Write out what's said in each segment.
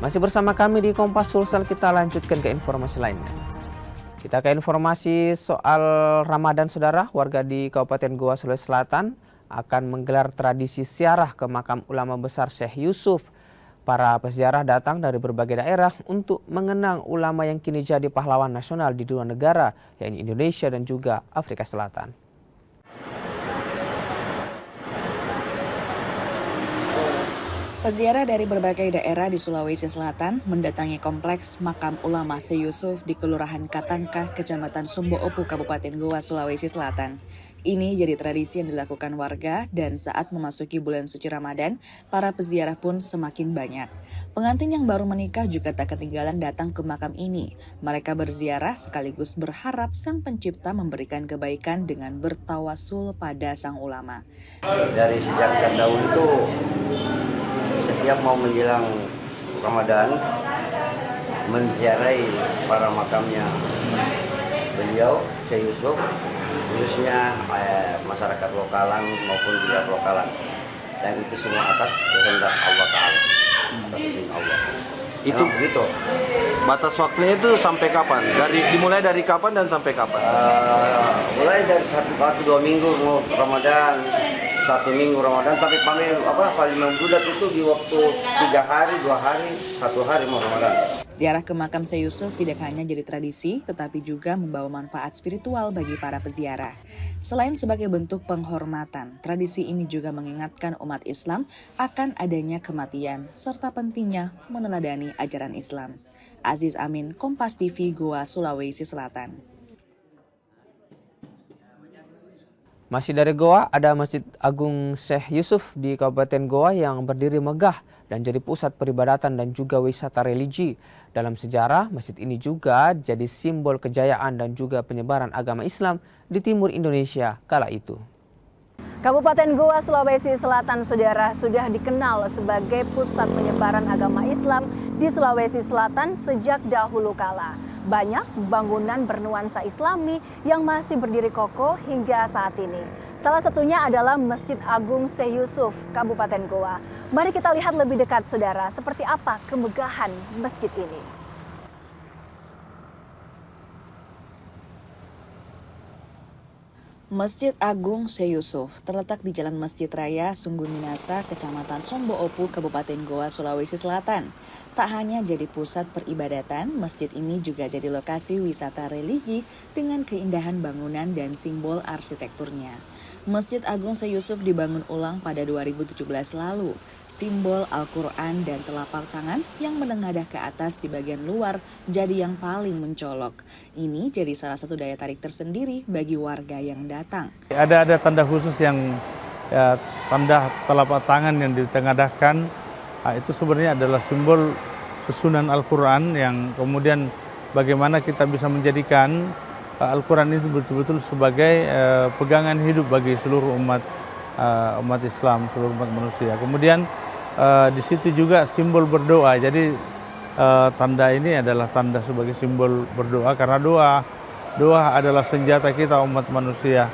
Masih bersama kami di Kompas Sulsel, kita lanjutkan ke informasi lainnya. Kita ke informasi soal Ramadan, saudara. Warga di Kabupaten Goa, Sulawesi Selatan akan menggelar tradisi ziarah ke makam ulama besar Syekh Yusuf. Para peziarah datang dari berbagai daerah untuk mengenang ulama yang kini jadi pahlawan nasional di dua negara, yaitu Indonesia dan juga Afrika Selatan. Peziarah dari berbagai daerah di Sulawesi Selatan mendatangi kompleks makam ulama Syekh Yusuf di Kelurahan Katangkah, Kecamatan Somboopu, Kabupaten Goa, Sulawesi Selatan. Ini jadi tradisi yang dilakukan warga dan saat memasuki bulan suci Ramadan, para peziarah pun semakin banyak. Pengantin yang baru menikah juga tak ketinggalan datang ke makam ini. Mereka berziarah sekaligus berharap Sang Pencipta memberikan kebaikan dengan bertawasul pada sang ulama. Dari sejak dahulu itu setiap mau menjelang Ramadan menziarahi para makamnya beliau Syekh Yusuf, khususnya masyarakat lokalan maupun juga lokalan, dan itu semua atas kehendak Allah Ta'ala, atas izin Allah. Itu begitu. Batas waktunya itu sampai kapan? Dimulai dari kapan dan sampai kapan? Mulai dari 1 2 minggu mau Ramadan, 1 minggu Ramadan, tapi paling membulat itu di waktu 3 hari, 2 hari, 1 hari mau Ramadan. Ziarah ke makam Syekh Yusuf tidak hanya jadi tradisi, tetapi juga membawa manfaat spiritual bagi para peziarah. Selain sebagai bentuk penghormatan, tradisi ini juga mengingatkan umat Islam akan adanya kematian, serta pentingnya meneladani ajaran Islam. Aziz Amin, Kompas TV, Goa, Sulawesi Selatan. Masih dari Goa, ada Masjid Agung Syekh Yusuf di Kabupaten Goa yang berdiri megah dan jadi pusat peribadatan dan juga wisata religi. Dalam sejarah, masjid ini juga jadi simbol kejayaan dan juga penyebaran agama Islam di timur Indonesia kala itu. Kabupaten Goa, Sulawesi Selatan, saudara, sudah dikenal sebagai pusat penyebaran agama Islam di Sulawesi Selatan sejak dahulu kala. Banyak bangunan bernuansa Islami yang masih berdiri kokoh hingga saat ini. Salah satunya adalah Masjid Agung Syekh Yusuf, Kabupaten Goa. Mari kita lihat lebih dekat, saudara, seperti apa kemegahan masjid ini. Masjid Agung Syekh Yusuf terletak di Jalan Masjid Raya Sungguh Minasa, Kecamatan Somboopu, Kabupaten Goa, Sulawesi Selatan. Tak hanya jadi pusat peribadatan, masjid ini juga jadi lokasi wisata religi dengan keindahan bangunan dan simbol arsitekturnya. Masjid Agung Syekh Yusuf dibangun ulang pada 2017 lalu. Simbol Al-Quran dan telapak tangan yang menengadah ke atas di bagian luar jadi yang paling mencolok. Ini jadi salah satu daya tarik tersendiri bagi warga yang datang. Ada tanda khusus yang tanda telapak tangan yang ditengadahkan. Itu sebenarnya adalah simbol susunan Al-Quran yang kemudian bagaimana kita bisa menjadikan Al-Quran itu betul-betul sebagai pegangan hidup bagi seluruh umat Islam, seluruh umat manusia. Kemudian di situ juga simbol berdoa. Jadi tanda ini adalah tanda sebagai simbol berdoa, karena doa adalah senjata kita umat manusia.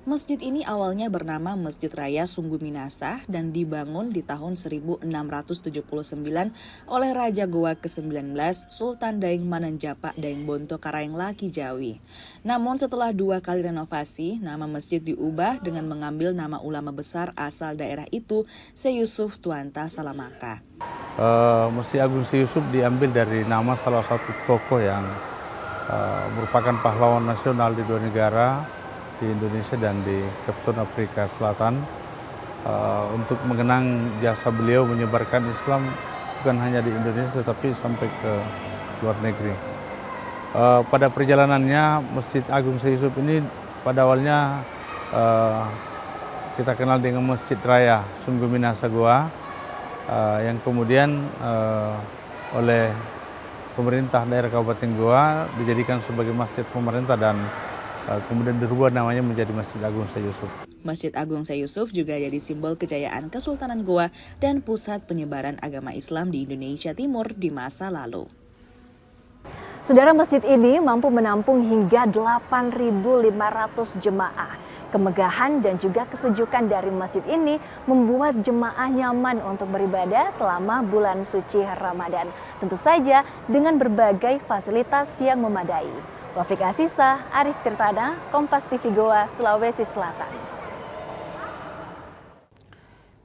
Masjid ini awalnya bernama Masjid Raya Sungguh Minasa dan dibangun di tahun 1679 oleh Raja Goa ke-19 Sultan Daeng Mananjapa Daeng Bonto Karaeng Laki Jawi. Namun setelah 2 kali renovasi, nama masjid diubah dengan mengambil nama ulama besar asal daerah itu, Syekh Yusuf Tuanta Salamaka. Masjid Agung Syekh Yusuf diambil dari nama salah satu tokoh yang merupakan pahlawan nasional di 2 negara, di Indonesia dan di Kepulauan Afrika Selatan, untuk mengenang jasa beliau menyebarkan Islam bukan hanya di Indonesia tetapi sampai ke luar negeri. Pada perjalanannya Masjid Agung Syekh Yusuf ini pada awalnya kita kenal dengan Masjid Raya Sungguh Minasa Goa, yang kemudian oleh pemerintah daerah Kabupaten Goa dijadikan sebagai masjid pemerintah dan kemudian dirubah namanya menjadi Masjid Agung Syekh Yusuf. Masjid Agung Syekh Yusuf juga jadi simbol kejayaan Kesultanan Goa dan pusat penyebaran agama Islam di Indonesia Timur di masa lalu. Saudara, masjid ini mampu menampung hingga 8.500 jemaah. Kemegahan dan juga kesejukan dari masjid ini membuat jemaah nyaman untuk beribadah selama bulan suci Ramadan. Tentu saja dengan berbagai fasilitas yang memadai. Wafiq Asisa, Arif Tirtada, Kompas TV Goa, Sulawesi Selatan.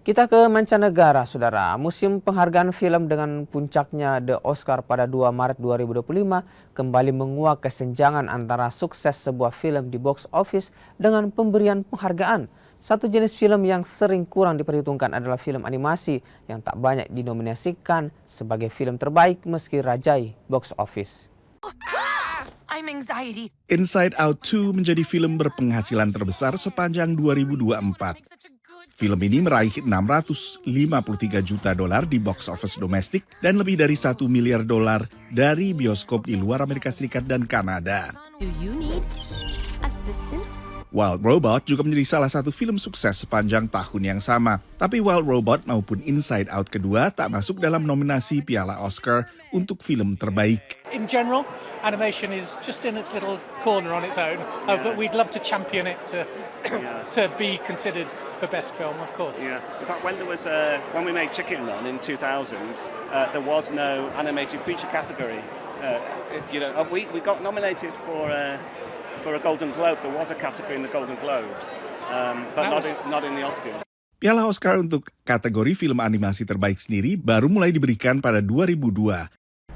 Kita ke mancanegara, saudara. Musim penghargaan film dengan puncaknya The Oscar pada 2 Maret 2025 kembali menguak kesenjangan antara sukses sebuah film di box office dengan pemberian penghargaan. Satu jenis film yang sering kurang diperhitungkan adalah film animasi yang tak banyak dinominasikan sebagai film terbaik meski rajai box office. Inside Out 2 menjadi film berpenghasilan terbesar sepanjang 2024. Film ini meraih 653 juta dolar di box office domestik dan lebih dari 1 miliar dolar dari bioskop di luar Amerika Serikat dan Kanada. Wild Robot juga menjadi salah satu film sukses sepanjang tahun yang sama. Tapi Wild Robot maupun Inside Out kedua tak masuk dalam nominasi Piala Oscar untuk film terbaik. In general, animation is just in its little corner on its own, but we'd love to champion it to be considered for best film, of course. Yeah. In fact, when we made Chicken Run in 2000, there was no animated feature category. We got nominated for a Golden Globe. There was a category in the Golden Globes, but not in the Oscars. Piala Oscar untuk kategori film animasi terbaik sendiri baru mulai diberikan pada 2002.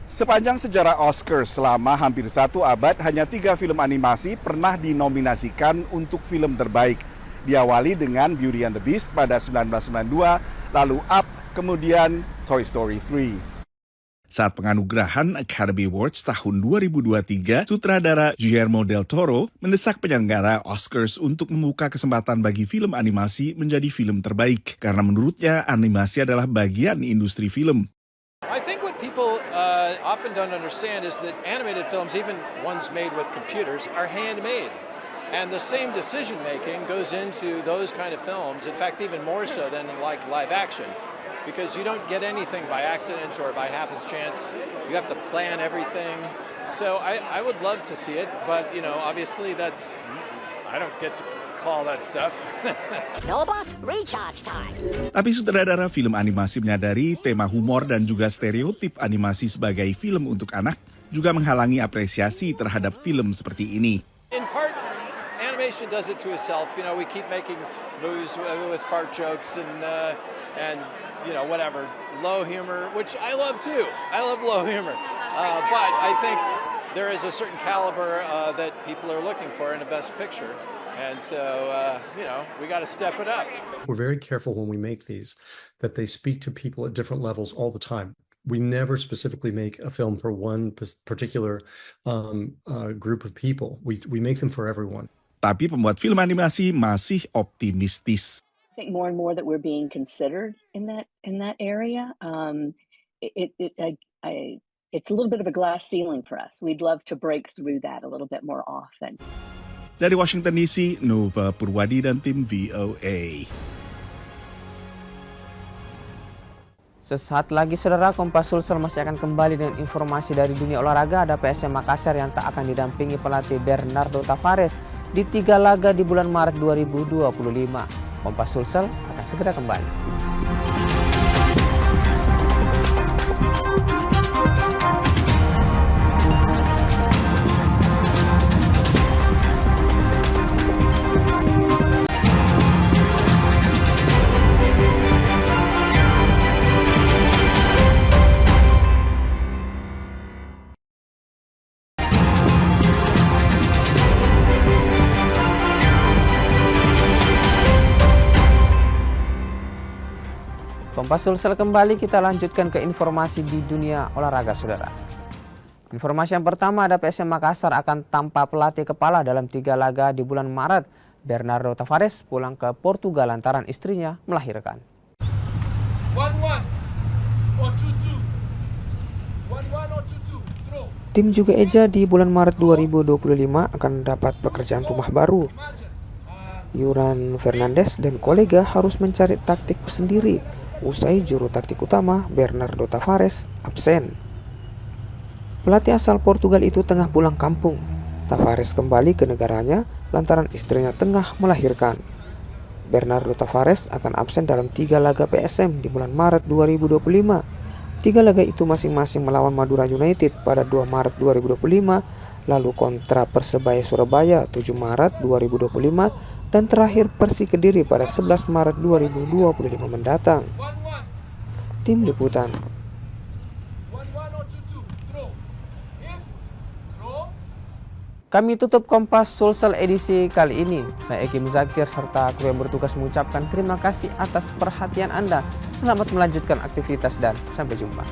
Sepanjang sejarah Oscar selama hampir 1 abad, hanya 3 film animasi pernah dinominasikan untuk film terbaik. Diawali dengan Beauty and the Beast pada 1992, lalu Up, kemudian Toy Story 3. Saat penganugerahan Academy Awards tahun 2023, sutradara Guillermo del Toro mendesak penyelenggara Oscars untuk membuka kesempatan bagi film animasi menjadi film terbaik, karena menurutnya animasi adalah bagian industri film. I think what people often don't understand is that animated films, even ones made with computers, are handmade. And the same decision-making goes into those kind of films, in fact, even more so than like live action. Because you don't get anything by accident or by happenstance. You have to plan everything. So I would love to see it, but, obviously I don't get to call that stuff. Robot recharge time. Tapi sutradara film animasi menyadari tema humor dan juga stereotip animasi sebagai film untuk anak juga menghalangi apresiasi terhadap film seperti ini. In part, animation does it to itself. We keep making movies with fart jokes and whatever, low humor, which I love too. I love low humor. But I think there is a certain caliber that people are looking for in a best picture. And so, we got to step it up. We're very careful when we make these, that they speak to people at different levels all the time. We never specifically make a film for one particular group of people. We make them for everyone. Tapi pembuat film animasi masih optimistis. I think more and more that we're being considered in that area. It's a little bit of a glass ceiling for us. We'd love to break through that a little bit more often. Dari Washington DC, Nova Purwadi dan tim VOA. Sesaat lagi, saudara, Kompas Sulsel masih akan kembali dengan informasi dari dunia olahraga. Ada PSM Makassar yang tak akan didampingi pelatih Bernardo Tavares di 3 laga di bulan Maret 2025. Kompas Sulsel akan segera kembali. Kompas Sulsel kembali, kita lanjutkan ke informasi di dunia olahraga, saudara. Informasi yang pertama, ada PSM Makassar akan tanpa pelatih kepala dalam 3 laga di bulan Maret. Bernardo Tavares pulang ke Portugal lantaran istrinya melahirkan. 1-1 or 2-2. 1-1 or 2-2. Tim Juga Eja di bulan Maret 2025 akan mendapat pekerjaan rumah baru. Yuran Fernandes dan kolega harus mencari taktik sendiri usai juru taktik utama Bernardo Tavares absen. Pelatih asal Portugal itu tengah pulang kampung. Tavares kembali ke negaranya lantaran istrinya tengah melahirkan. Bernardo Tavares akan absen dalam 3 laga PSM di bulan Maret 2025. 3 laga itu masing-masing melawan Madura United pada 2 Maret 2025, lalu kontra Persebaya Surabaya 7 Maret 2025, dan terakhir Persik Kediri pada 11 Maret 2025 mendatang. Tim Liputan. Kami tutup Kompas Sulsel edisi kali ini. Saya Eki Muzakir serta kru yang bertugas mengucapkan terima kasih atas perhatian Anda. Selamat melanjutkan aktivitas dan sampai jumpa.